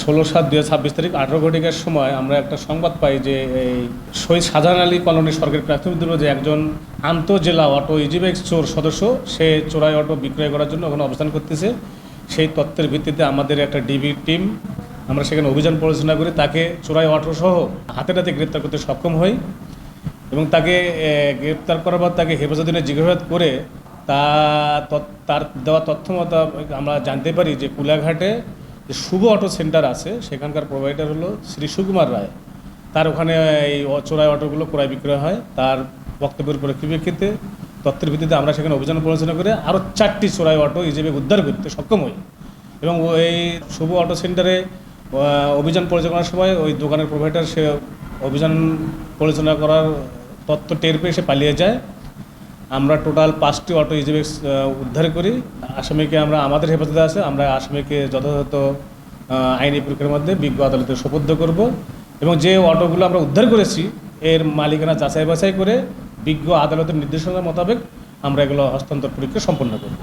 16/7/2026 তারিখ 18 ঘটিকার সময় আমরা একটা সংবাদ পাই যে এই শহীদ শাহজাহান আলী কলোনি সরকারি প্রাথমিক বিদ্যালয়ে যে একজন আন্তঃজেলা অটো ইজিবাইক চোর সদস্য সে চোরাই অটো বিক্রয় করার জন্য ওখানে অবস্থান করতেছে। সেই তথ্যের ভিত্তিতে আমাদের একটা ডিবি টিম আমরা সেখানে অভিযান পরিচালনা করে তাকে চোরাই অটো সহ হাতে নাতে গ্রেপ্তার করতে সক্ষম হই এবং তাকে গ্রেপ্তার করার পর তাকে হেফাজতে জিজ্ঞাসাবাদ করে তার দেওয়া তথ্য মোতাবেক আমরা জানতে পারি যে কুলাঘাটে যে শুভ অটো সেন্টার আছে সেখানকার প্রোভাইডার হলো শ্রী সুকুমার রায়। তার ওখানে এই চোরাই অটোগুলো ক্রয় বিক্রয় হয়। তার বক্তব্যের পরিপ্রেক্ষিতে তথ্যের ভিত্তিতে আমরা সেখানে অভিযান পরিচালনা করে আরও 4টি চোরাই অটো হিসেবে উদ্ধার করতে সক্ষম হই এবং ওই শুভ অটো সেন্টারে অভিযান পরিচালনার সময় ওই দোকানের প্রোভাইডার সে অভিযান পরিচালনা করার তথ্য টের পেয়ে সে পালিয়ে যায়। আমরা টোটাল 5টি অটো ইজিবাইক উদ্ধার করি। আসামিকে আমরা আমাদের হেফাজতে আছে, আমরা আসামিকে যথাযথ আইনি প্রক্রিয়ার মধ্যে বিজ্ঞ আদালতে সোপর্দ করব এবং যে অটোগুলো আমরা উদ্ধার করেছি এর মালিকানা যাচাই বাছাই করে বিজ্ঞ আদালতের নির্দেশনা মোতাবেক আমরা এগুলো হস্তান্তর প্রক্রিয়া সম্পন্ন করব।